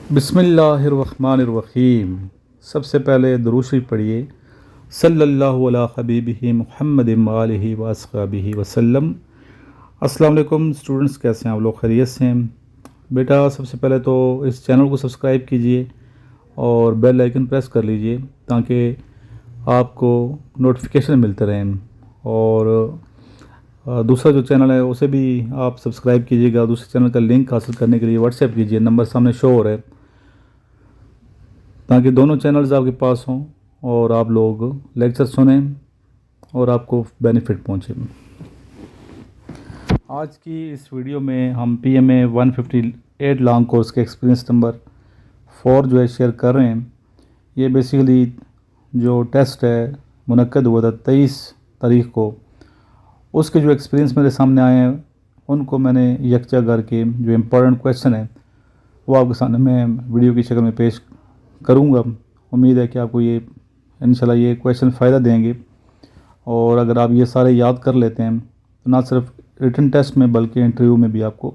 بسم اللہ الرحمن الرحیم۔ سب سے پہلے درود شریف پڑھیے صلی اللہ علی حبیبہ محمد وآلہ واصحابہ وسلم۔ السلام علیکم اسٹوڈنٹس، کیسے ہیں آپ لوگ؟ خیریت سے ہیں بیٹا؟ سب سے پہلے تو اس چینل کو سبسکرائب کیجئے اور بیل آئیکن پریس کر لیجئے تاکہ آپ کو نوٹیفیکیشن ملتے رہیں، اور دوسرا جو چینل ہے اسے بھی آپ سبسکرائب کیجیے گا۔ دوسرے چینل کا لنک حاصل کرنے کے لیے واٹس ایپ کیجیے، نمبر سامنے شو ہو رہا ہے، تاکہ دونوں چینلز آپ کے پاس ہوں اور آپ لوگ لیکچر سنیں اور آپ کو بینیفٹ پہنچے۔ آج کی اس ویڈیو میں ہم پی ایم اے 158 لانگ کورس کے ایکسپیرینس نمبر 4 جو ہے شیئر کر رہے ہیں۔ یہ بیسیکلی جو ٹیسٹ ہے منعقد ہوا تھا 23 تاریخ کو، اس کے جو ایکسپیرینس میرے سامنے آئے ہیں ان کو میں نے یکجا کر کے جو امپورٹنٹ کویشچن ہے وہ آپ کے سامنے میں ویڈیو کی شکل میں پیش کروں گا۔ امید ہے کہ آپ کو یہ انشاءاللہ یہ کویشچن فائدہ دیں گے، اور اگر آپ یہ سارے یاد کر لیتے ہیں تو نہ صرف ریٹن ٹیسٹ میں بلکہ انٹرویو میں بھی آپ کو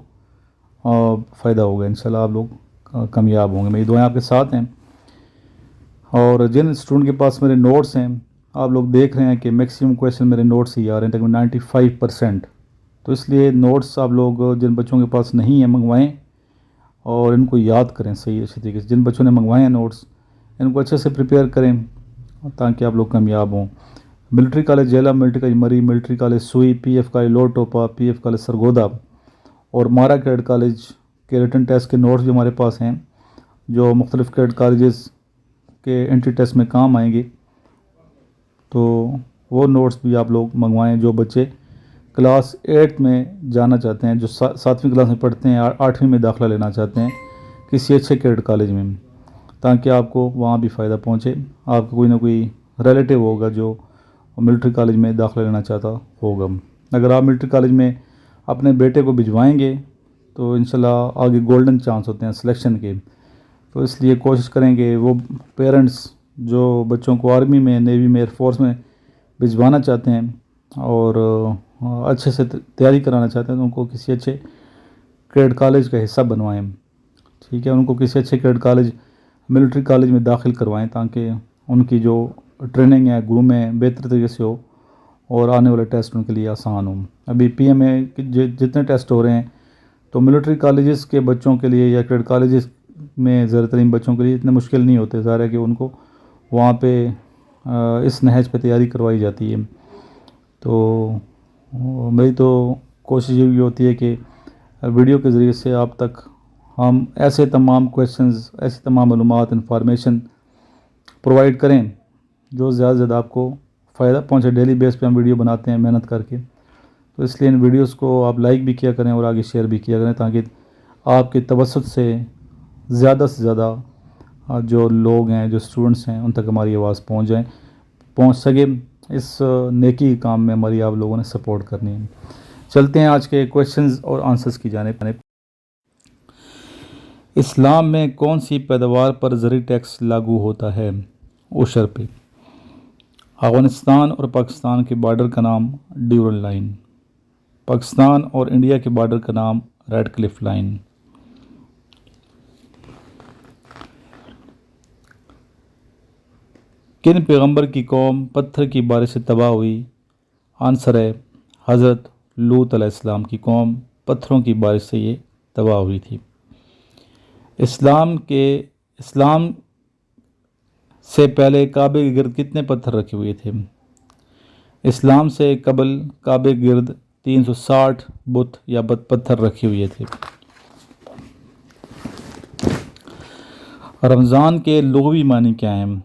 فائدہ ہوگا۔ انشاءاللہ آپ لوگ کامیاب ہوں گے، میری دعائیں آپ کے ساتھ ہیں۔ اور جن اسٹوڈنٹ کے پاس میرے نوٹس ہیں، آپ لوگ دیکھ رہے ہیں کہ میکسیمم کویشچن میرے نوٹس ہی آ رہے ہیں، تقریباً 95%۔ تو اس لیے نوٹس آپ لوگ جن بچوں کے پاس نہیں ہیں منگوائیں اور ان کو یاد کریں صحیح اچھی طریقے سے۔ جن بچوں نے منگوائے ہیں نوٹس ان کو اچھے سے پریپیئر کریں تاکہ آپ لوگ کامیاب ہوں۔ Military college Jhelum, military college Murree, military college Sui, P F college lower Topa, P F college Sargodha اور مارا کیڈٹ کالج کے ریٹن ٹیسٹ کے نوٹس جو ہمارے پاس ہیں، جو مختلف کیڈٹ کالجز کے انٹری ٹیسٹ میں کام آئیں گے، تو وہ نوٹس بھی آپ لوگ منگوائیں۔ جو بچے کلاس 8 میں جانا چاہتے ہیں، جو 7ویں کلاس میں پڑھتے ہیں، 8ویں میں داخلہ لینا چاہتے ہیں کسی اچھے کیڈٹ کالج میں، تاکہ آپ کو وہاں بھی فائدہ پہنچے۔ آپ کو کوئی نہ کوئی ریلیٹیو ہوگا جو ملٹری کالج میں داخلہ لینا چاہتا ہوگا۔ اگر آپ ملٹری کالج میں اپنے بیٹے کو بھجوائیں گے تو انشاءاللہ آگے گولڈن چانس ہوتے ہیں سلیکشن کے۔ تو اس لیے کوشش کریں کہ وہ پیرنٹس جو بچوں کو آرمی میں، نیوی میں، ایئر فورس میں بھجوانا چاہتے ہیں اور اچھے سے تیاری کرانا چاہتے ہیں، تو ان کو کسی اچھے کیڈٹ کالج کا حصہ بنوائیں، ٹھیک ہے؟ ان کو کسی اچھے کیڈٹ کالج، ملٹری کالج میں داخل کروائیں تاکہ ان کی جو ٹریننگ ہے، گروم ہے، بہتر طریقے سے ہو اور آنے والے ٹیسٹ ان کے لیے آسان ہوں۔ ابھی پی ایم اے جتنے ٹیسٹ ہو رہے ہیں تو ملٹری کالجز کے بچوں کے لیے یا کیڈٹ کالجز میں زیادہ ترین بچوں کے لیے اتنے مشکل نہیں ہوتے، ظاہر ہے کہ ان کو وہاں پہ اس نہج پہ تیاری کروائی جاتی ہے۔ تو میری تو کوشش یہ ہوتی ہے کہ ویڈیو کے ذریعے سے آپ تک ہم ایسے تمام کویشچنز، ایسی تمام معلومات، انفارمیشن پرووائڈ کریں جو زیادہ سے زیادہ آپ کو فائدہ پہنچے۔ ڈیلی بیس پہ ہم ویڈیو بناتے ہیں محنت کر کے، تو اس لیے ان ویڈیوز کو آپ لائک بھی کیا کریں اور آگے شیئر بھی کیا کریں تاکہ آپ کے توسط سے زیادہ جو لوگ ہیں، جو اسٹوڈنٹس ہیں، ان تک ہماری آواز پہنچ سکے۔ اس نیکی کام میں ہماری آپ لوگوں نے سپورٹ کرنی ہے۔ چلتے ہیں آج کے کویشچنز اور آنسرز کی جانب۔ اسلام میں کون سی پیداوار پر زرعی ٹیکس لاگو ہوتا ہے؟ عشر پہ۔ افغانستان اور پاکستان کے بارڈر کا نام ڈیورل لائن، پاکستان اور انڈیا کے بارڈر کا نام ریڈ کلف لائن۔ کن پیغمبر کی قوم پتھر کی بارش سے تباہ ہوئی؟ آنسر ہے حضرت لوط علیہ السلام کی قوم پتھروں کی بارش سے یہ تباہ ہوئی تھی۔ اسلام سے پہلے کعبے کے گرد کتنے پتھر رکھے ہوئے تھے؟ اسلام سے قبل کعبے کے گرد 360 بت یا پتھر رکھے ہوئے تھے۔ رمضان کے لغوی معنی کیا ہیں؟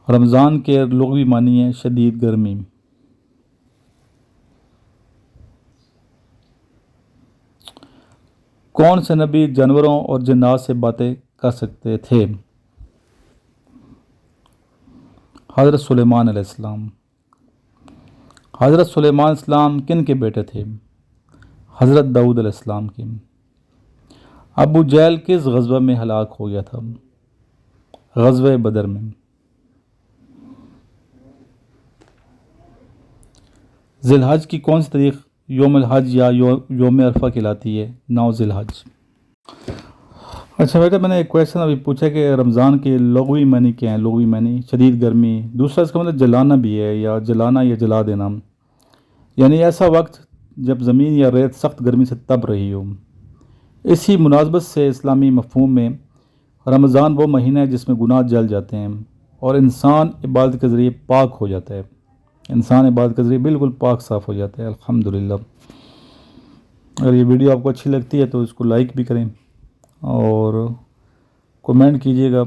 رمضان کے لغوی معنی ہے شدید گرمی۔ کون سے نبی جانوروں اور جنات سے باتیں کر سکتے تھے؟ حضرت سلیمان علیہ السلام۔ حضرت سلیمان علیہ السلام کن کے بیٹے تھے؟ حضرت داؤد علیہ السلام کے۔ ابو جہل کس غزوہ میں ہلاک ہو گیا تھا؟ غزوہ بدر میں۔ ذی الحج کی کون سی تاریخ یوم الحج یا یوم عرفہ کہلاتی ہے؟ 9 ذی الحج۔ اچھا بیٹا، میں نے ایک کویشچن ابھی پوچھا کہ رمضان کے لغوی معنی کیا ہے؟ لغوی معنی شدید گرمی، دوسرا اس کا مطلب جلانا بھی ہے، یا جلانا یا جلا دینا، یعنی ایسا وقت جب زمین یا ریت سخت گرمی سے تپ رہی ہو۔ اسی مناسبت سے اسلامی مفہوم میں رمضان وہ مہینہ ہے جس میں گناہ جل جاتے ہیں اور انسان عبادت کے ذریعے پاک ہو جاتا ہے۔ انسان عبادت کے ذریعے بالکل پاک صاف ہو جاتا ہے، الحمدللہ۔ اگر یہ ویڈیو آپ کو اچھی لگتی ہے تو اس کو لائک بھی کریں اور کمنٹ کیجیے گا۔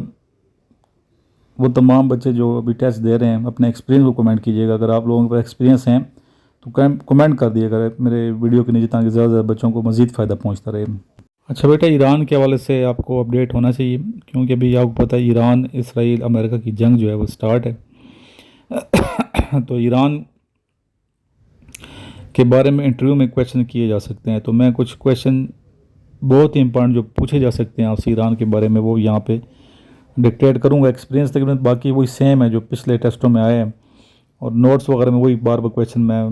وہ تمام بچے جو ابھی ٹیسٹ دے رہے ہیں اپنے ایکسپیرینس کو کمنٹ کیجیے گا۔ اگر آپ لوگوں کے پاس ایکسپیرینس ہیں تو کمنٹ کر دیے گا میرے ویڈیو کے نیچے، تاکہ زیادہ سے زیادہ بچوں کو مزید فائدہ پہنچتا رہے۔ اچھا بیٹا، ایران کے حوالے سے آپ کو اپڈیٹ ہونا چاہیے، کیونکہ ابھی آپ کو پتہ ہے ایران اسرائیل امریکہ کی جنگ جو ہے وہ سٹارٹ ہے۔ تو ایران کے بارے میں انٹرویو میں کویشچن کیے جا سکتے ہیں، تو میں کچھ کویشچن بہت ہی امپورٹنٹ جو پوچھے جا سکتے ہیں آپ سے ایران کے بارے میں وہ یہاں پہ ڈکٹیٹ کروں گا۔ ایکسپیرینس تقریباً باقی وہی سیم ہے جو پچھلے ٹیسٹوں میں آئے ہیں، اور نوٹس وغیرہ میں وہی بار بار کویشچن میں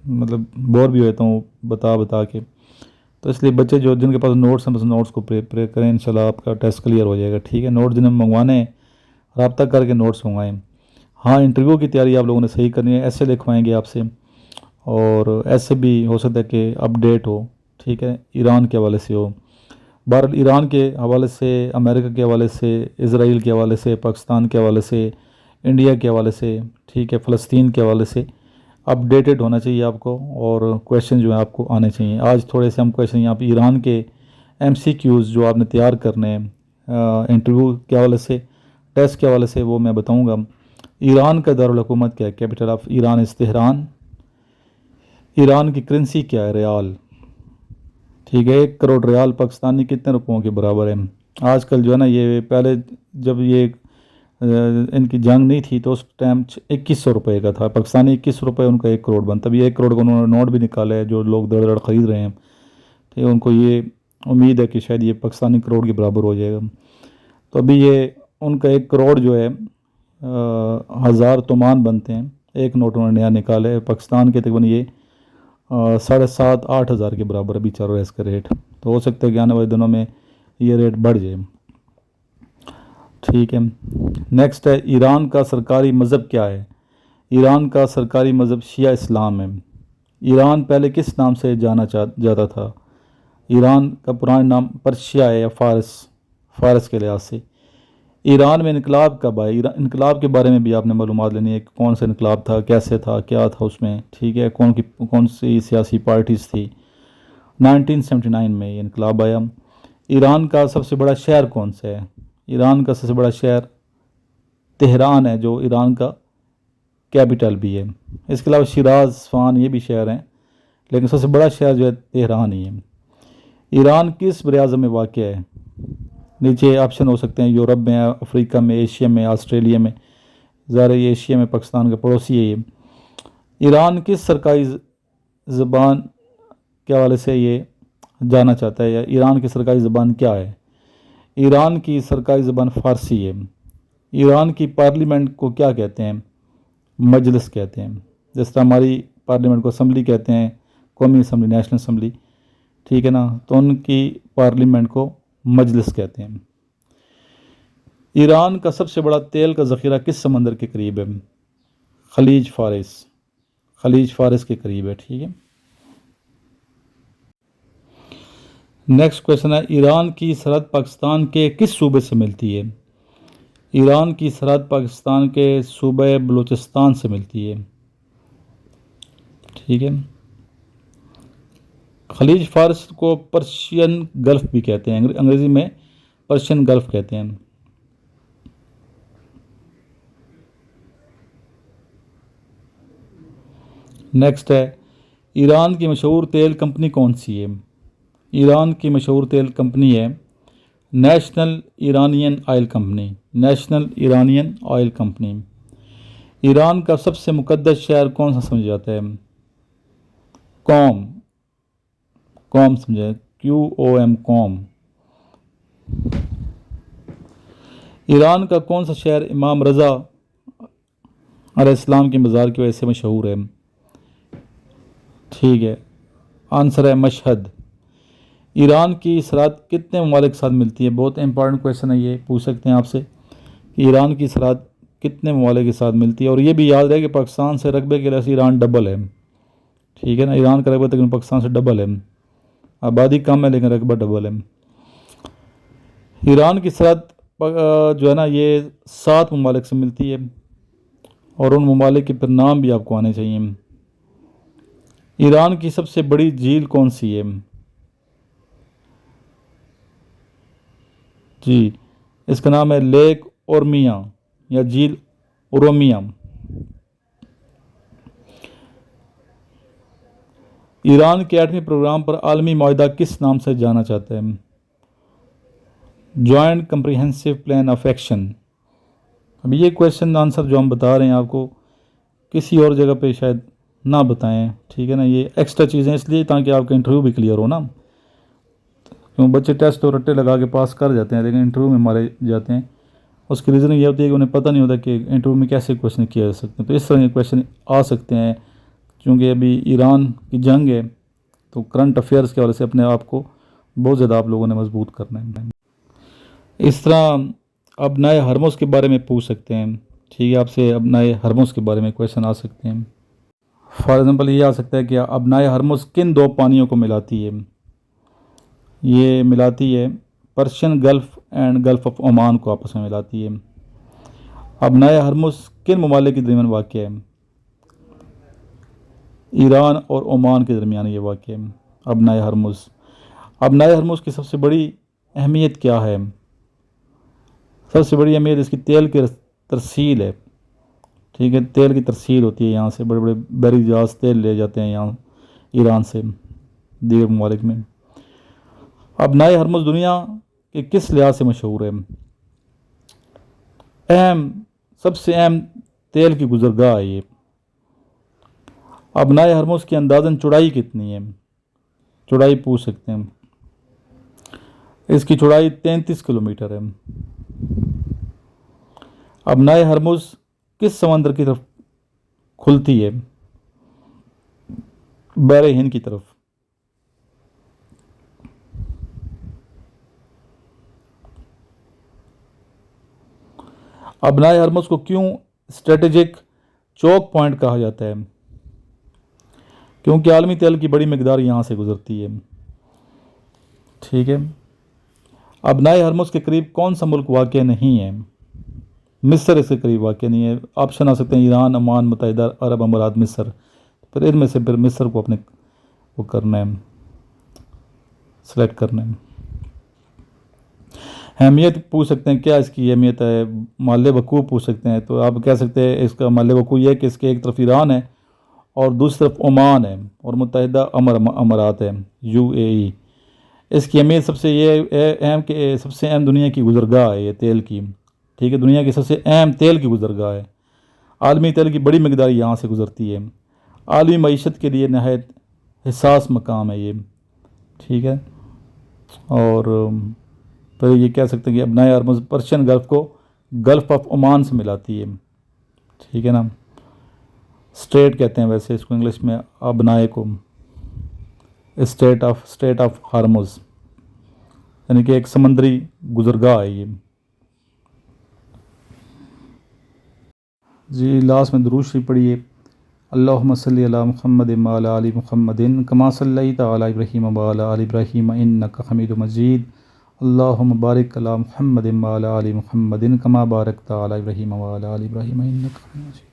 مطلب بور بھی ہوتا ہوں بتا کے، تو اس لیے بچے جو جن کے پاس نوٹس ہیں بس نوٹس کو پرے کریں، انشاءاللہ آپ کا ٹیسٹ کلیئر ہو جائے گا، ٹھیک ہے۔ نوٹس جنہیں منگوانے ہیں رابطہ کر کے نوٹس منگوائیں۔ ہاں، انٹرویو کی تیاری آپ لوگوں نے صحیح کرنی ہے، ایسے لکھوائیں گے آپ سے، اور ایسے بھی ہو سکتا ہے کہ اپڈیٹ ہو، ٹھیک ہے، ایران کے حوالے سے ہو۔ بہرحال ایران کے حوالے سے، امریکہ کے حوالے سے، اسرائیل کے حوالے سے، پاکستان کے حوالے سے، انڈیا کے حوالے سے، ٹھیک ہے، فلسطین کے حوالے سے اپڈیٹڈ ہونا چاہیے آپ کو، اور کویشچن جو ہیں آپ کو آنے چاہیے۔ آج تھوڑے سے ہم کویشچن یہاں پہ ایران کے MCQs جو آپ نے تیار کرنے ہیں انٹرویو کے حوالے سے، ٹیسٹ کے حوالے سے، وہ میں بتاؤں گا۔ ایران کا دارالحکومت کیا ہے؟ Capital of Iran is Tehran. Iran کی کرنسی کیا ہے؟ ریال، ٹھیک ہے۔ 1 کروڑ ریال پاکستانی کتنے روپوں کے برابر ہے؟ آج کل جو ہے نا، یہ پہلے جب یہ ان کی جنگ نہیں تھی تو اس ٹائم 2100 روپے کا تھا پاکستانی، 21 روپے ان کا 1 کروڑ بنتا۔ ابھی 1 کروڑ کا انہوں نے نوٹ بھی نکالا ہے، جو لوگ دڑ خرید رہے ہیں، ٹھیک ہے، ان کو یہ امید ہے کہ شاید یہ پاکستانی کروڑ کے برابر ہو جائے گا۔ تو ابھی یہ ان کا 1 کروڑ جو ہے 1000 تومان بنتے ہیں۔ ایک نوٹ انہوں نے نیا نکالا ہے، پاکستان کے تقریباً یہ 7,500 8,000 کے برابر ابھی چل رہا ہے اس کا ریٹ، تو ہو سکتا ہے کہ آنے والے دنوں میں یہ ریٹ بڑھ جائے، ٹھیک ہے۔ نیکسٹ ہے، ایران کا سرکاری مذہب کیا ہے؟ ایران کا سرکاری مذہب شیعہ اسلام ہے۔ ایران پہلے کس نام سے جانا جاتا تھا؟ ایران کا پرانا نام پرشیا ہے، یا فارس کے لحاظ سے۔ ایران میں انقلاب کب آئے؟ انقلاب کے بارے میں بھی آپ نے معلومات لینی ہے کہ کون سا انقلاب تھا، کیسے تھا، کیا تھا اس میں، ٹھیک ہے، کون سی سیاسی پارٹیز تھی۔ 1979 میں یہ انقلاب آیا۔ ایران کا سب سے بڑا شہر کون سا ہے؟ ایران کا سب سے بڑا شہر تہران ہے، جو ایران کا کیپٹل بھی ہے۔ اس کے علاوہ شیراز، اصفہان یہ بھی شہر ہیں، لیکن سب سے بڑا شہر جو ہے تہران ہی ہے۔ ایران کس براعظم میں واقع ہے؟ نیچے آپشن ہو سکتے ہیں، یورپ میں، افریقہ میں، ایشیا میں، آسٹریلیا میں۔ ظاہر یہ ایشیا میں پاکستان کا پڑوسی ہے یہ۔ ایران کس سرکاری زبان کے حوالے سے یہ جانا چاہتا ہے، یا ایران کی سرکاری زبان کیا ہے؟ ایران کی سرکاری زبان فارسی ہے۔ ایران کی پارلیمنٹ کو کیا کہتے ہیں؟ مجلس کہتے ہیں، جس طرح ہماری پارلیمنٹ کو اسمبلی کہتے ہیں، قومی اسمبلی، نیشنل اسمبلی، ٹھیک ہے نا، تو ان کی پارلیمنٹ کو مجلس کہتے ہیں۔ ایران کا سب سے بڑا تیل کا ذخیرہ کس سمندر کے قریب ہے؟ خلیج فارس کے قریب ہے، ٹھیک ہے۔ نیکسٹ کویشچن ہے، ایران کی سرحد پاکستان کے کس صوبے سے ملتی ہے؟ ایران کی سرحد پاکستان کے صوبہ بلوچستان سے ملتی ہے، ٹھیک ہے۔ خلیج فارس کو پرشین گلف بھی کہتے ہیں، انگریزی میں پرشین گلف کہتے ہیں۔ نیکسٹ ہے، ایران کی مشہور تیل کمپنی کون سی ہے؟ ایران کی مشہور تیل کمپنی ہے national Iranian oil company, national Iranian oil company. Iran کا سب سے مقدس شہر کون سا سمجھا جاتا ہے؟ قوم سمجھا، QOM، قوم۔ ایران کا کون سا شہر امام رضا علیہ السلام کی مزار کی وجہ سے مشہور ہے؟ ٹھیک ہے، آنسر ہے مشہد۔ ایران کی سرحد کتنے ممالک کے ساتھ ملتی ہے؟ بہت امپورٹنٹ کویشچن ہے، یہ پوچھ سکتے ہیں آپ سے کہ ایران کی سرحد کتنے ممالک کے ساتھ ملتی ہے۔ اور یہ بھی یاد رہے کہ پاکستان سے رقبے کے لحاظ سے ایران ڈبل ہے، ٹھیک ہے نا، ایران کا رقبہ تقریباً پاکستان سے ڈبل ہے، آبادی کم ہے لیکن رقبہ ڈبل ہے۔ ایران کی سرحد جو ہے نا یہ 7 ممالک سے ملتی ہے، اور ان ممالک کے پھر نام بھی آپ کو آنے چاہیے۔ ایران کی سب سے بڑی جھیل کون سی ہے؟ جی اس کا نام ہے لیک اورمیہ یا جھیل اورومیہ۔ ایران کے 8ویں پروگرام پر عالمی معاہدہ کس نام سے جانا چاہتا ہے؟ Joint comprehensive plan of action. اب یہ کویشچن آنسر جو ہم بتا رہے ہیں آپ کو کسی اور جگہ پہ شاید نہ بتائیں، ٹھیک ہے نا، یہ ایکسٹرا چیزیں اس لیے تاکہ آپ کا انٹرویو بھی کلیئر ہو نا، کیوں بچے ٹیسٹ اور رٹے لگا کے پاس کر جاتے ہیں لیکن انٹرویو میں مارے جاتے ہیں۔ اس کی ریزن یہ ہوتی ہے کہ انہیں پتہ نہیں ہوتا کہ انٹرویو میں کیسے کویشچن کیے جا سکتے ہیں، تو اس طرح کے کویشچن آ سکتے ہیں چونکہ ابھی ایران کی جنگ ہے، تو کرنٹ افیئرس کے حوالے سے اپنے آپ کو بہت زیادہ آپ لوگوں نے مضبوط کرنا ہے۔ اس طرح ابنائے ہرمز کے بارے میں پوچھ سکتے ہیں، ٹھیک ہے، آپ سے ابنائے ہرمز کے بارے میں کویشچن آ سکتے ہیں۔ فار ایگزامپل یہ آ سکتا ہے کہ ابنائے ہرمز کن 2 پانیوں کو ملاتی ہے؟ یہ ملاتی ہے Persian golf and golf of Oman کو آپس میں ملاتی ہے۔ ابنائے ہرمز کن ممالک کے درمیان واقع ہے؟ ایران اور عمان کے درمیان یہ واقع ہے ابنائے ہرمز۔ ابنائے ہرمز کی سب سے بڑی اہمیت کیا ہے؟ سب سے بڑی اہمیت اس کی تیل کی ترسیل ہے، ٹھیک ہے، تیل کی ترسیل ہوتی ہے، یہاں سے بڑے بڑے بحری جہاز تیل لے جاتے ہیں یہاں ایران سے دیگر ممالک میں۔ ابنائے ہرمز دنیا کے کس لحاظ سے مشہور ہے؟ سب سے اہم تیل کی گزرگاہ ہے یہ۔ ابنائے ہرمز کی اندازاً چوڑائی کتنی ہے؟ چوڑائی پوچھ سکتے ہیں، اس کی چوڑائی 33 کلومیٹر ہے۔ ابنائے ہرمز کس سمندر کی طرف کھلتی ہے؟ بحر ہند کی طرف۔ ابنائے ہرمز کو کیوں اسٹریٹجک چوک پوائنٹ کہا جاتا ہے؟ کیونکہ عالمی تیل کی بڑی مقدار یہاں سے گزرتی ہے، ٹھیک ہے۔ ابنائے ہرمز کے قریب کون سا ملک واقع نہیں ہے؟ مصر اس کے قریب واقع نہیں ہے۔ آپشن آ سکتے ہیں ایران، عمان، متحدہ عرب امارات، مصر، پھر ان میں سے پھر مصر کو اپنے وہ کرنا ہے، سلیکٹ کرنا ہے۔ اہمیت پوچھ سکتے ہیں، کیا اس کی اہمیت ہے؟ محل وقوع پوچھ سکتے ہیں، تو آپ کہہ سکتے ہیں اس کا محل وقوع یہ ہے کہ اس کے ایک طرف ایران ہے اور دوسری طرف عمان ہے اور متحدہ امارات ہے UAE۔ اس کی اہمیت سب سے یہ اہم کہ سب سے اہم دنیا کی گزرگاہ ہے یہ تیل کی، ٹھیک ہے، دنیا کی سب سے اہم تیل کی گزرگاہ ہے، عالمی تیل کی بڑی مقدار یہاں سے گزرتی ہے، عالمی معیشت کے لیے نہایت حساس مقام ہے یہ، ٹھیک ہے۔ اور پھر یہ کہہ سکتے ہیں کہ ابنائے ہرمز پرشین گلف کو گلف آف عمان سے ملاتی ہے، ٹھیک ہے نا، اسٹریٹ کہتے ہیں ویسے اس کو انگلش میں ابنائے کو، اسٹیٹ آف ہرمز، یعنی کہ ایک سمندری گزرگاہ ہے یہ۔ جی لاسٹ میں درود شریف پڑھیے، اللہم صلی علی محمد وعلی آل محمد کما صلیت علی ابراہیم وعلی آل ابراہیم انک حمید مجید، اللہم بارک علی محمد وعلی آل محمد کما بارکت علی ابراہیم وعلی آل ابراہیم انک حمید مجید۔